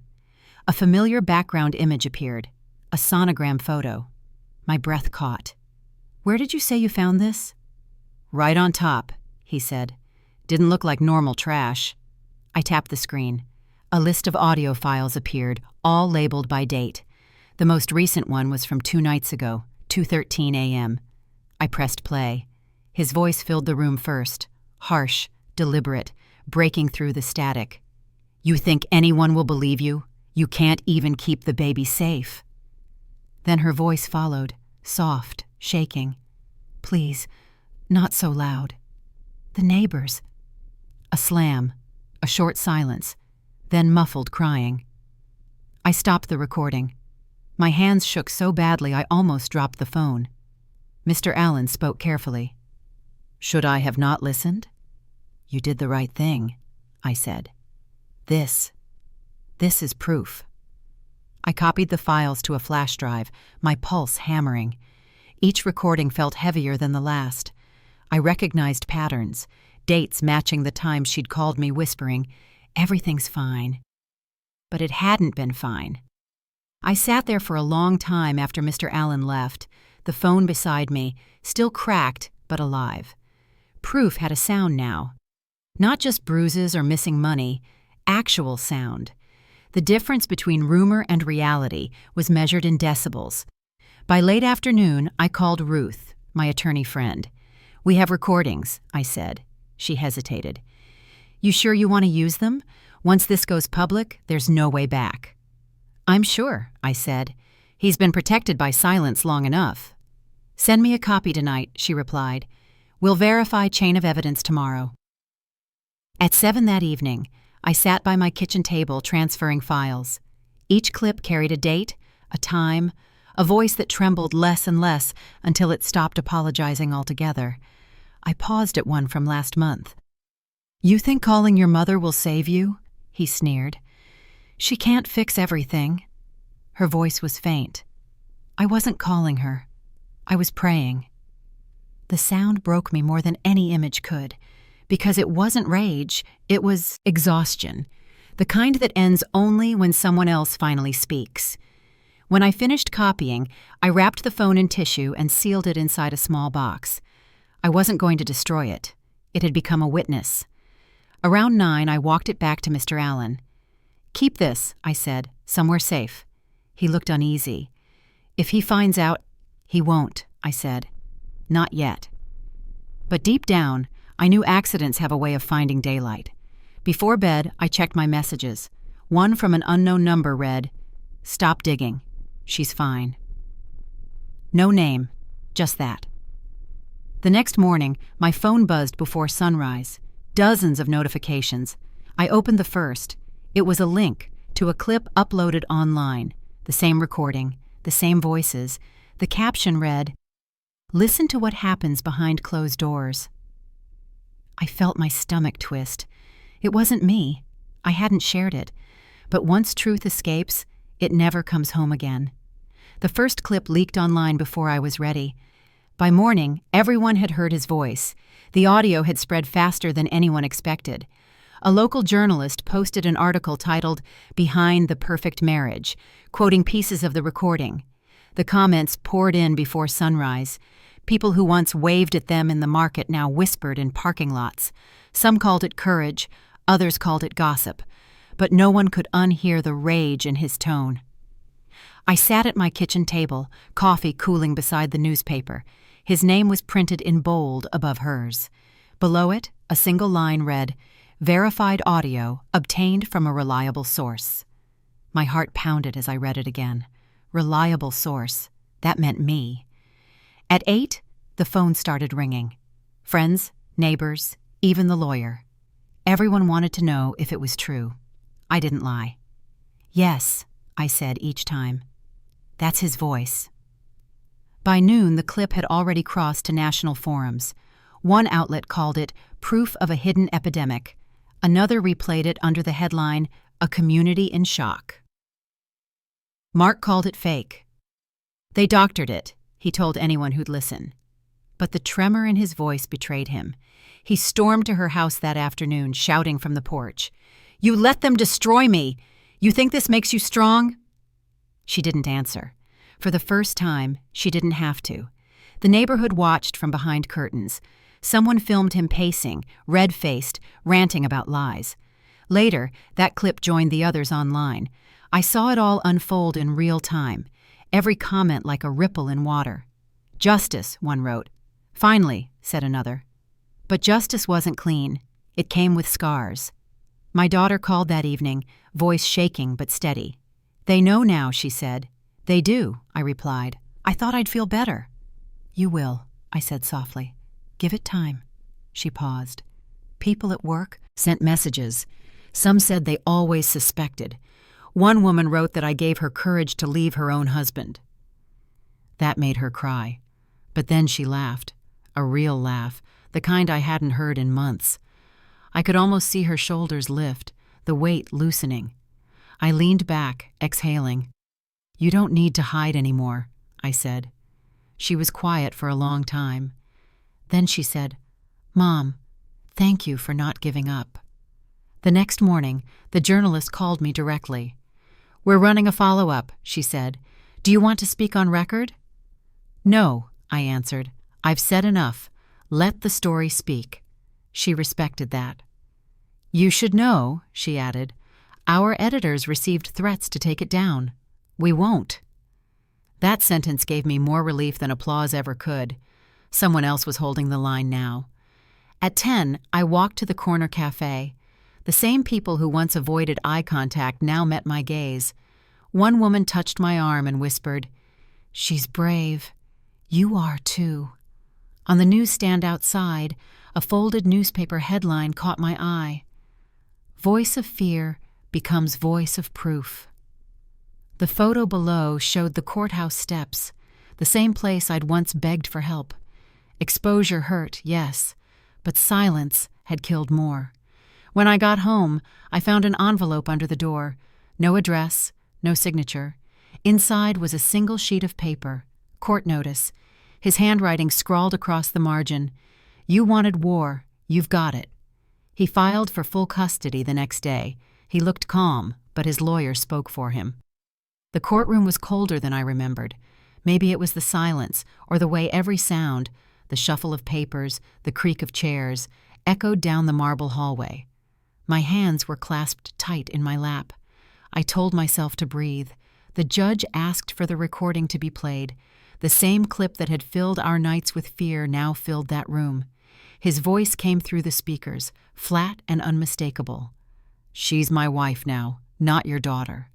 A familiar background image appeared, a sonogram photo. My breath caught. "Where did you say you found this?" "Right on top," he said. "Didn't look like normal trash." I tapped the screen. A list of audio files appeared, all labeled by date. The most recent one was from 2 nights ago, 2:13 a.m. I pressed play. His voice filled the room first, harsh, deliberate, breaking through the static. "You think anyone will believe you? You can't even keep the baby safe." Then her voice followed, soft, shaking. "Please, not so loud. The neighbors." A slam, a short silence, then muffled crying. I stopped the recording. My hands shook so badly I almost dropped the phone. Mr. Allen spoke carefully. "Should I have not listened?" "You did the right thing," I said. This is proof." I copied the files to a flash drive, my pulse hammering. Each recording felt heavier than the last. I recognized patterns, dates matching the time she'd called me whispering, "Everything's fine." But it hadn't been fine. I sat there for a long time after Mr. Allen left, the phone beside me, still cracked but alive. Proof had a sound now. Not just bruises or missing money, actual sound. The difference between rumor and reality was measured in decibels. By late afternoon, I called Ruth, my attorney friend. "We have recordings," I said. She hesitated. "You sure you want to use them? Once this goes public, there's no way back." "I'm sure," I said. "He's been protected by silence long enough." "Send me a copy tonight," she replied. "We'll verify chain of evidence tomorrow." At 7 that evening, I sat by my kitchen table transferring files. Each clip carried a date, a time, a voice that trembled less and less until it stopped apologizing altogether. I paused at one from last month. "You think calling your mother will save you?" he sneered. "She can't fix everything." Her voice was faint. I wasn't calling her. I was praying. The sound broke me more than any image could. Because it wasn't rage, it was exhaustion, the kind that ends only when someone else finally speaks. When I finished copying, I wrapped the phone in tissue and sealed it inside a small box. I wasn't going to destroy it. It had become a witness. Around 9, I walked it back to Mr. Allen. "Keep this," I said, "somewhere safe." He looked uneasy. "If he finds out—" "He won't," I said. "Not yet." But deep down, I knew accidents have a way of finding daylight. Before bed, I checked my messages. One from an unknown number read, "Stop digging. She's fine." No name, just that. The next morning, my phone buzzed before sunrise. Dozens of notifications. I opened the first. It was a link to a clip uploaded online. The same recording, the same voices. The caption read, "Listen to what happens behind closed doors." I felt my stomach twist. It wasn't me. I hadn't shared it. But once truth escapes, it never comes home again. The first clip leaked online before I was ready. By morning, everyone had heard his voice. The audio had spread faster than anyone expected. A local journalist posted an article titled, "Behind the Perfect Marriage," quoting pieces of the recording. The comments poured in before sunrise. People who once waved at them in the market now whispered in parking lots. Some called it courage, others called it gossip, but no one could unhear the rage in his tone. I sat at my kitchen table, coffee cooling beside the newspaper. His name was printed in bold above hers. Below it, a single line read, verified audio obtained from a reliable source. My heart pounded as I read it again. Reliable source. That meant me. At 8, the phone started ringing. Friends, neighbors, even the lawyer. Everyone wanted to know if it was true. I didn't lie. Yes, I said each time. That's his voice. By noon, the clip had already crossed to national forums. One outlet called it proof of a hidden epidemic. Another replayed it under the headline, A Community in Shock. Mark called it fake. They doctored it, he told anyone who'd listen. But the tremor in his voice betrayed him. He stormed to her house that afternoon, shouting from the porch, "You let them destroy me! You think this makes you strong?" She didn't answer. For the first time, she didn't have to. The neighborhood watched from behind curtains. Someone filmed him pacing, red-faced, ranting about lies. Later, that clip joined the others online. I saw it all unfold in real time, every comment like a ripple in water. "Justice," one wrote. "Finally," said another. But justice wasn't clean. It came with scars. My daughter called that evening, voice shaking but steady. "They know now," she said. "They do," I replied. "I thought I'd feel better." "You will," I said softly. "Give it time." She paused. People at work sent messages. Some said they always suspected. One woman wrote that I gave her courage to leave her own husband. That made her cry. But then she laughed. A real laugh, the kind I hadn't heard in months. I could almost see her shoulders lift, the weight loosening. I leaned back, exhaling. "You don't need to hide anymore," I said. She was quiet for a long time. Then she said, "Mom, thank you for not giving up." The next morning, the journalist called me directly. "We're running a follow-up," she said. "Do you want to speak on record?" "No," I answered. "I've said enough. Let the story speak." She respected that. "You should know," she added, "our editors received threats to take it down. We won't." That sentence gave me more relief than applause ever could. Someone else was holding the line now. At 10, I walked to the corner cafe. The same people who once avoided eye contact now met my gaze. One woman touched my arm and whispered, "She's brave. You are too." On the newsstand outside, a folded newspaper headline caught my eye. "Voice of fear becomes voice of proof." The photo below showed the courthouse steps, the same place I'd once begged for help. Exposure hurt, yes, but silence had killed more. When I got home, I found an envelope under the door. No address, no signature. Inside was a single sheet of paper, court notice. His handwriting scrawled across the margin. "You wanted war. You've got it." He filed for full custody the next day. He looked calm, but his lawyer spoke for him. The courtroom was colder than I remembered. Maybe it was the silence, or the way every sound, the shuffle of papers, the creak of chairs, echoed down the marble hallway. My hands were clasped tight in my lap. I told myself to breathe. The judge asked for the recording to be played. The same clip that had filled our nights with fear now filled that room. His voice came through the speakers, flat and unmistakable. "She's my wife now, not your daughter."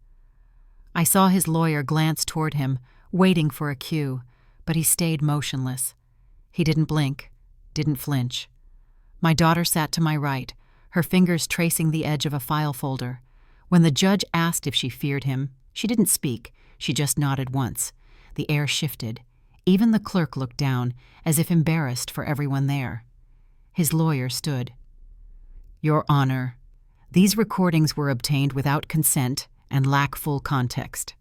I saw his lawyer glance toward him, waiting for a cue, but he stayed motionless. He didn't blink, didn't flinch. My daughter sat to my right, her fingers tracing the edge of a file folder. When the judge asked if she feared him, she didn't speak, she just nodded once. The air shifted. Even the clerk looked down, as if embarrassed for everyone there. His lawyer stood. "Your Honor, these recordings were obtained without consent and lack full context."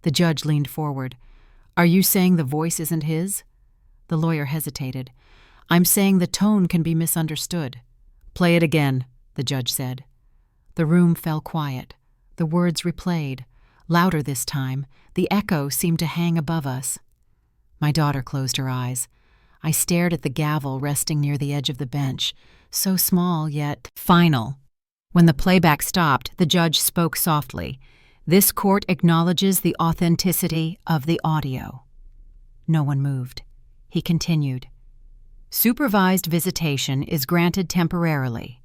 The judge leaned forward. "Are you saying the voice isn't his?" The lawyer hesitated. "I'm saying the tone can be misunderstood." "Play it again," the judge said. The room fell quiet. The words replayed. Louder this time, the echo seemed to hang above us. My daughter closed her eyes. I stared at the gavel resting near the edge of the bench, so small yet final. When the playback stopped, the judge spoke softly. "This court acknowledges the authenticity of the audio." No one moved. He continued. "Supervised visitation is granted temporarily.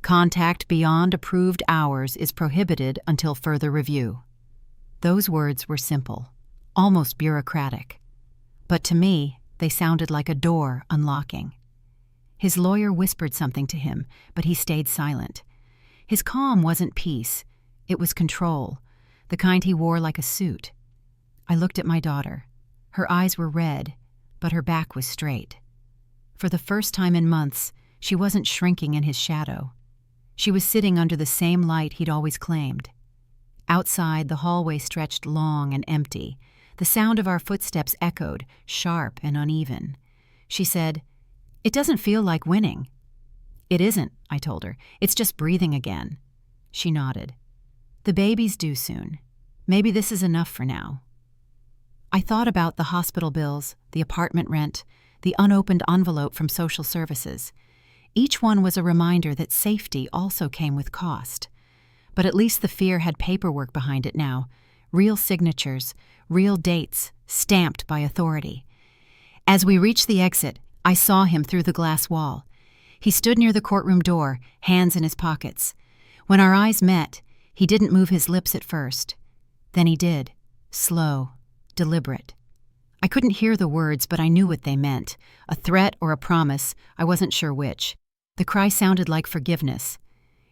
Contact beyond approved hours is prohibited until further review. Those words were simple, almost bureaucratic. But to me, they sounded like a door unlocking. His lawyer whispered something to him, but he stayed silent. His calm wasn't peace, it was control, the kind he wore like a suit. I looked at my daughter. Her eyes were red, but her back was straight. For the first time in months, she wasn't shrinking in his shadow. She was sitting under the same light he'd always claimed. Outside, the hallway stretched long and empty. The sound of our footsteps echoed, sharp and uneven. She said, "It doesn't feel like winning." "It isn't," I told her. "It's just breathing again." She nodded. "The baby's due soon. Maybe this is enough for now." I thought about the hospital bills, the apartment rent, the unopened envelope from social services. Each one was a reminder that safety also came with cost. But at least the fear had paperwork behind it now, real signatures, real dates, stamped by authority. As we reached the exit, I saw him through the glass wall. He stood near the courtroom door, hands in his pockets. When our eyes met, he didn't move his lips at first. Then he did, slow, deliberate. I couldn't hear the words, but I knew what they meant. A threat or a promise, I wasn't sure which. The cry sounded like forgiveness.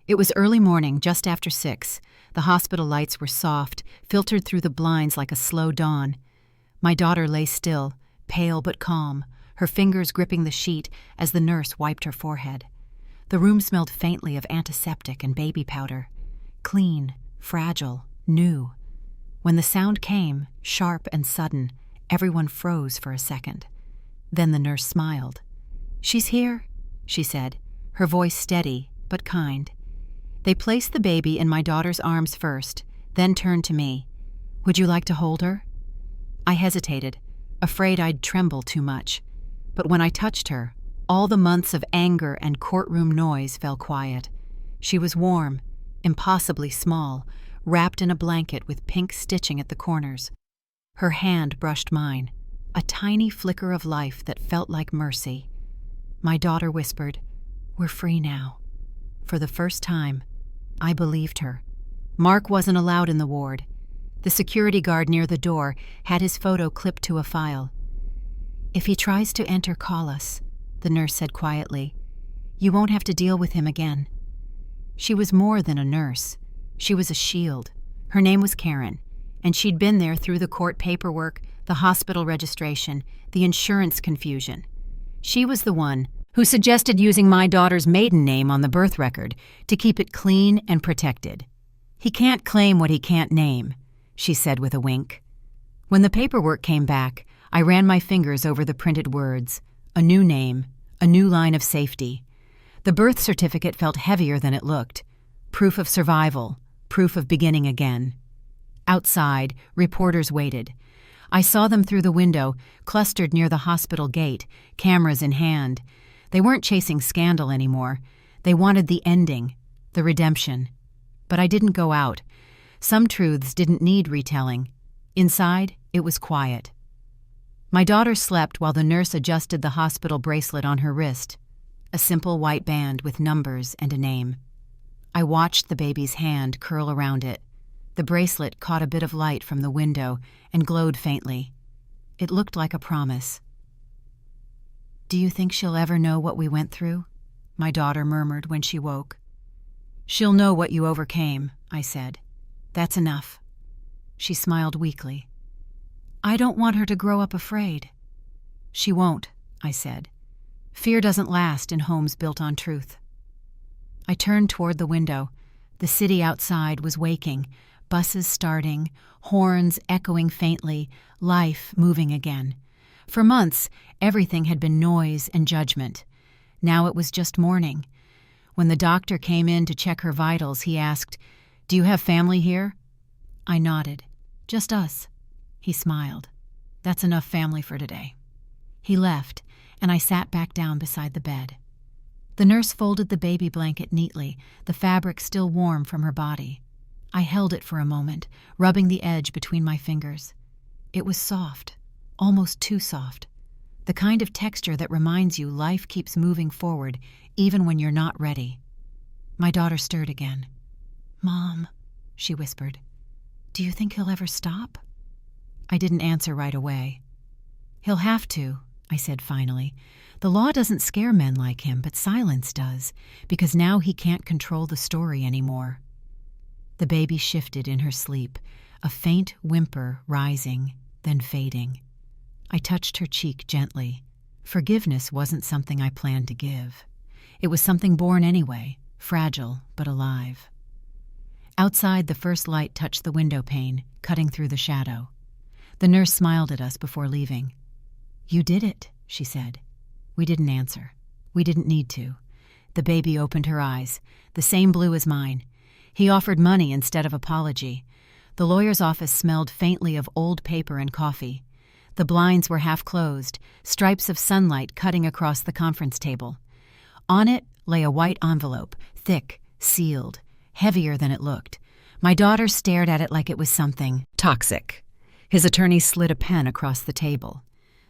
It was early morning, just after 6. The hospital lights were soft, filtered through the blinds like a slow dawn. My daughter lay still, pale but calm, her fingers gripping the sheet as the nurse wiped her forehead. The room smelled faintly of antiseptic and baby powder. Clean, fragile, new. When the sound came, sharp and sudden, everyone froze for a second. Then the nurse smiled. "She's here," she said, her voice steady but kind. They placed the baby in my daughter's arms first, then turned to me. "Would you like to hold her?" I hesitated, afraid I'd tremble too much. But when I touched her, all the months of anger and courtroom noise fell quiet. She was warm, impossibly small, wrapped in a blanket with pink stitching at the corners. Her hand brushed mine, a tiny flicker of life that felt like mercy. My daughter whispered, "We're free now." For the first time, I believed her. Mark wasn't allowed in the ward. The security guard near the door had his photo clipped to a file. "If he tries to enter, call us," the nurse said quietly. "You won't have to deal with him again." She was more than a nurse. She was a shield. Her name was Karen, and she'd been there through the court paperwork, the hospital registration, the insurance confusion. She was the one who suggested using my daughter's maiden name on the birth record to keep it clean and protected. "He can't claim what he can't name," she said with a wink. When the paperwork came back, I ran my fingers over the printed words. A new name, a new line of safety. The birth certificate felt heavier than it looked. Proof of survival, proof of beginning again. Outside, reporters waited. I saw them through the window, clustered near the hospital gate, cameras in hand. They weren't chasing scandal anymore. They wanted the ending, the redemption. But I didn't go out. Some truths didn't need retelling. Inside, it was quiet. My daughter slept while the nurse adjusted the hospital bracelet on her wrist, a simple white band with numbers and a name. I watched the baby's hand curl around it. The bracelet caught a bit of light from the window and glowed faintly. It looked like a promise. "Do you think she'll ever know what we went through?" my daughter murmured when she woke. "She'll know what you overcame," I said. "That's enough." She smiled weakly. "I don't want her to grow up afraid." "She won't," I said. "Fear doesn't last in homes built on truth." I turned toward the window. The city outside was waking, buses starting, horns echoing faintly, life moving again. For months, everything had been noise and judgment. Now it was just mourning. When the doctor came in to check her vitals, he asked, "Do you have family here?" I nodded. "Just us." He smiled. "That's enough family for today." He left, and I sat back down beside the bed. The nurse folded the baby blanket neatly, the fabric still warm from her body. I held it for a moment, rubbing the edge between my fingers. It was soft, almost too soft. The kind of texture that reminds you life keeps moving forward even when you're not ready. My daughter stirred again. "Mom," she whispered, "do you think he'll ever stop?" I didn't answer right away. "He'll have to," I said finally. "The law doesn't scare men like him, but silence does, because now he can't control the story anymore." The baby shifted in her sleep, a faint whimper rising, then fading. I touched her cheek gently. Forgiveness wasn't something I planned to give. It was something born anyway, fragile but alive. Outside, the first light touched the window pane, cutting through the shadow. The nurse smiled at us before leaving. "You did it," she said. We didn't answer. We didn't need to. The baby opened her eyes, the same blue as mine. He offered money instead of apology. The lawyer's office smelled faintly of old paper and coffee. The blinds were half closed, stripes of sunlight cutting across the conference table. On it lay a white envelope, thick, sealed, heavier than it looked. My daughter stared at it like it was something toxic. His attorney slid a pen across the table.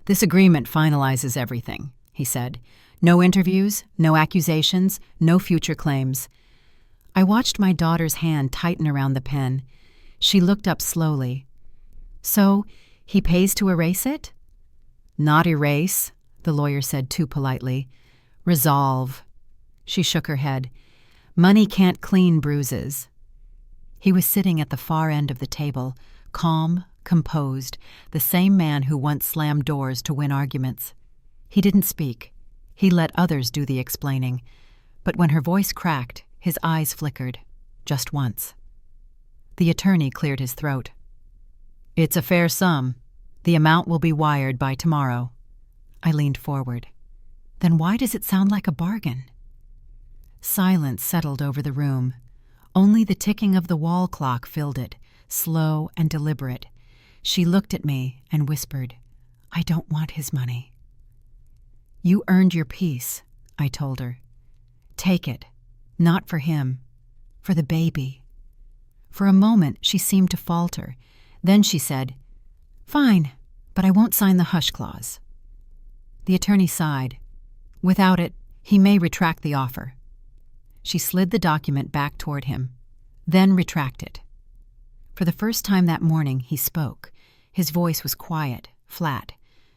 "This agreement finalizes everything," he said. "No interviews, no accusations, no future claims." I watched my daughter's hand tighten around the pen. She looked up slowly. "So, he pays to erase it?" "Not erase," the lawyer said too politely. "Resolve." She shook her head. "Money can't clean bruises." He was sitting at the far end of the table, calm, composed, the same man who once slammed doors to win arguments. He didn't speak. He let others do the explaining. But when her voice cracked, his eyes flickered. Just once. The attorney cleared his throat. "It's a fair sum. The amount will be wired by tomorrow." I leaned forward. "Then why does it sound like a bargain?" Silence settled over the room. Only the ticking of the wall clock filled it, slow and deliberate. She looked at me and whispered, "I don't want his money." "You earned your peace," I told her. "Take it. Not for him. For the baby." For a moment, she seemed to falter. Then she said, "Fine, but I won't sign the hush clause." The attorney sighed. "Without it, he may retract the offer." She slid the document back toward him, then retracted. For the first time that morning, he spoke. His voice was quiet, flat.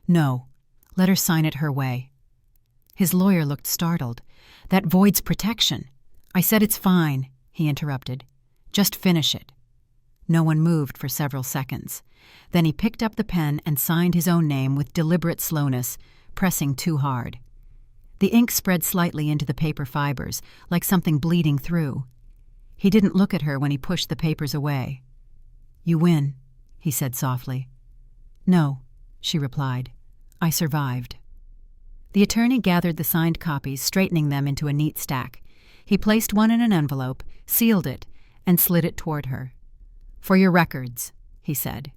"No, let her sign it her way." His lawyer looked startled. "That voids protection." "I said it's fine," he interrupted. "Just finish it." No one moved for several seconds. Then he picked up the pen and signed his own name with deliberate slowness, pressing too hard. The ink spread slightly into the paper fibers, like something bleeding through. He didn't look at her when he pushed the papers away. "You win," he said softly. "No," she replied. "I survived." The attorney gathered the signed copies, straightening them into a neat stack. He placed one in an envelope, sealed it, and slid it toward her. "For your records," he said.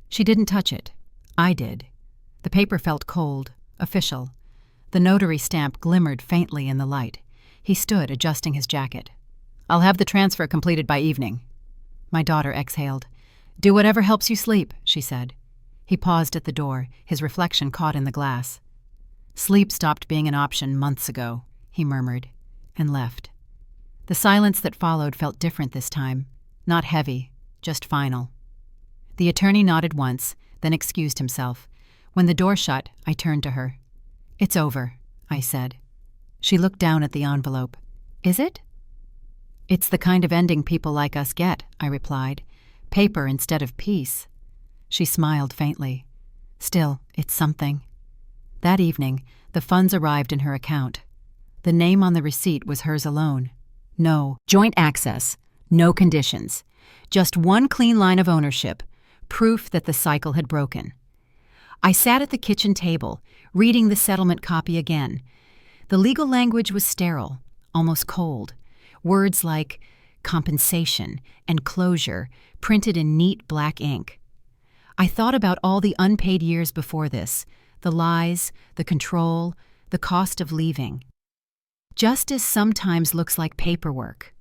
She didn't touch it. I did. The paper felt cold, official. The notary stamp glimmered faintly in the light. He stood, adjusting his jacket. "I'll have the transfer completed by evening." My daughter exhaled. "Do whatever helps you sleep," she said. He paused at the door, his reflection caught in the glass. "Sleep stopped being an option months ago," he murmured, and left. The silence that followed felt different this time. Not heavy, just final. The attorney nodded once, then excused himself. When the door shut, I turned to her. "It's over," I said. She looked down at the envelope. "Is it?" "It's the kind of ending people like us get," I replied. "Paper instead of peace." She smiled faintly. "Still, it's something." That evening, the funds arrived in her account. The name on the receipt was hers alone. No joint access, no conditions. Just one clean line of ownership, proof that the cycle had broken. I sat at the kitchen table, reading the settlement copy again. The legal language was sterile, almost cold. Words like compensation and closure printed in neat black ink. I thought about all the unpaid years before this, the lies, the control, the cost of leaving. Justice sometimes looks like paperwork,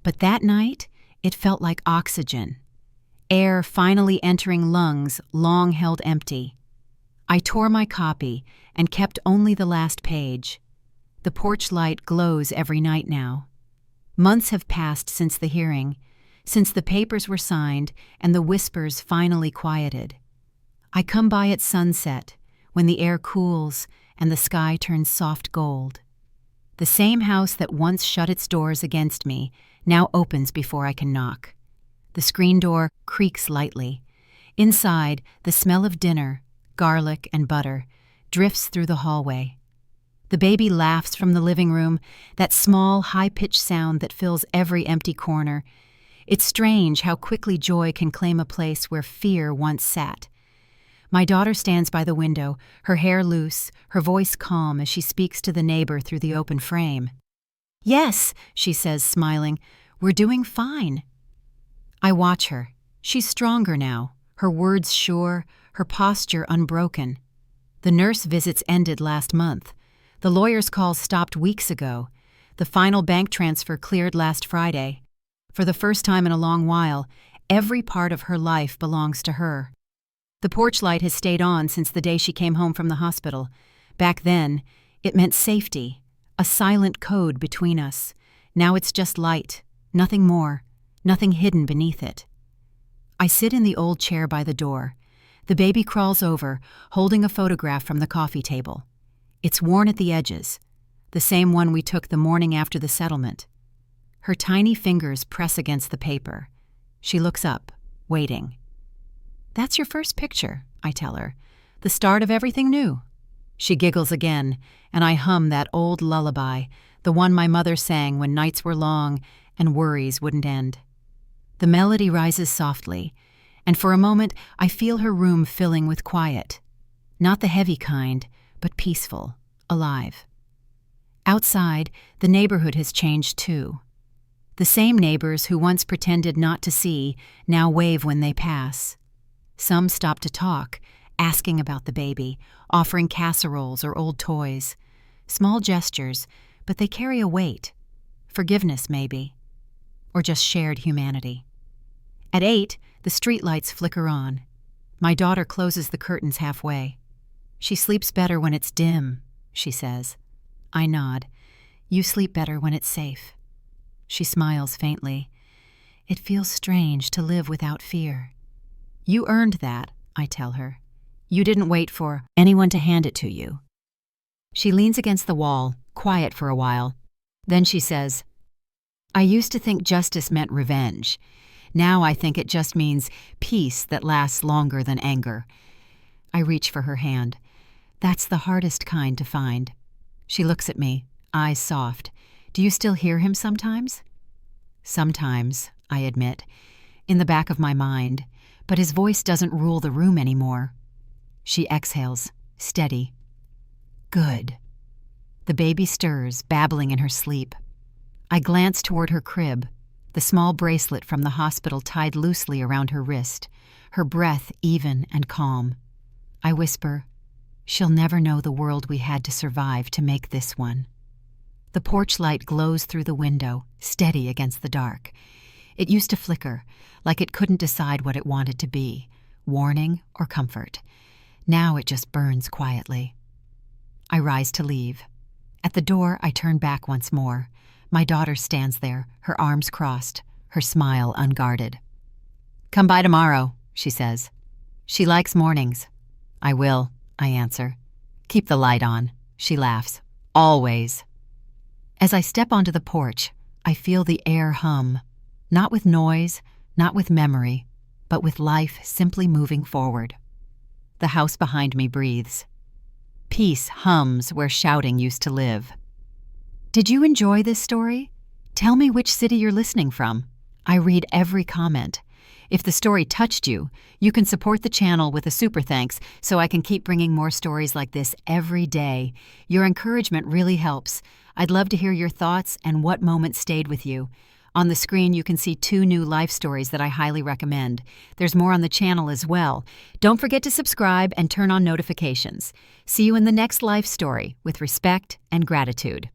but that night it felt like oxygen, air finally entering lungs long held empty. I tore my copy and kept only the last page. The porch light glows every night now. Months have passed since the hearing, since the papers were signed and the whispers finally quieted. I come by at sunset, when the air cools and the sky turns soft gold. The same house that once shut its doors against me now opens before I can knock. The screen door creaks lightly. Inside, the smell of dinner, garlic and butter, drifts through the hallway. The baby laughs from the living room, that small, high-pitched sound that fills every empty corner. It's strange how quickly joy can claim a place where fear once sat. My daughter stands by the window, her hair loose, her voice calm as she speaks to the neighbor through the open frame. "Yes," she says, smiling, "we're doing fine." I watch her. She's stronger now, her words sure, her posture unbroken. The nurse visits ended last month. The lawyer's calls stopped weeks ago. The final bank transfer cleared last Friday. For the first time in a long while, every part of her life belongs to her. The porch light has stayed on since the day she came home from the hospital. Back then, it meant safety, a silent code between us. Now it's just light, nothing more, nothing hidden beneath it. I sit in the old chair by the door. The baby crawls over, holding a photograph from the coffee table. It's worn at the edges, the same one we took the morning after the settlement. Her tiny fingers press against the paper. She looks up, waiting. "That's your first picture," I tell her. "The start of everything new." She giggles again, and I hum that old lullaby, the one my mother sang when nights were long and worries wouldn't end. The melody rises softly, and for a moment I feel her room filling with quiet. Not the heavy kind, but peaceful, alive. Outside, the neighborhood has changed too. The same neighbors who once pretended not to see now wave when they pass. Some stop to talk, asking about the baby, offering casseroles or old toys. Small gestures, but they carry a weight. Forgiveness, maybe. Or just shared humanity. At 8, the streetlights flicker on. My daughter closes the curtains halfway. "She sleeps better when it's dim," she says. I nod. "You sleep better when it's safe." She smiles faintly. "It feels strange to live without fear." "You earned that," I tell her. "You didn't wait for anyone to hand it to you." She leans against the wall, quiet for a while. Then she says, "I used to think justice meant revenge. Now I think it just means peace that lasts longer than anger." I reach for her hand. "That's the hardest kind to find." She looks at me, eyes soft. "Do you still hear him sometimes?" "Sometimes," I admit, in the back of my mind. But his voice doesn't rule the room anymore. She exhales, steady. "Good." The baby stirs, babbling in her sleep. I glance toward her crib, the small bracelet from the hospital tied loosely around her wrist, her breath even and calm. I whisper, "She'll never know the world we had to survive to make this one." The porch light glows through the window, steady against the dark. It used to flicker, like it couldn't decide what it wanted to be, warning or comfort. Now it just burns quietly. I rise to leave. At the door, I turn back once more. My daughter stands there, her arms crossed, her smile unguarded. "Come by tomorrow," she says. She likes mornings. "I will," I answer. "Keep the light on," she laughs. "Always." As I step onto the porch, I feel the air hum. Not with noise, not with memory, but with life simply moving forward. The house behind me breathes. Peace hums where shouting used to live. Did you enjoy this story? Tell me which city you're listening from. I read every comment. If the story touched you, you can support the channel with a super thanks so I can keep bringing more stories like this every day. Your encouragement really helps. I'd love to hear your thoughts and what moment stayed with you. On the screen, you can see 2 new life stories that I highly recommend. There's more on the channel as well. Don't forget to subscribe and turn on notifications. See you in the next life story with respect and gratitude.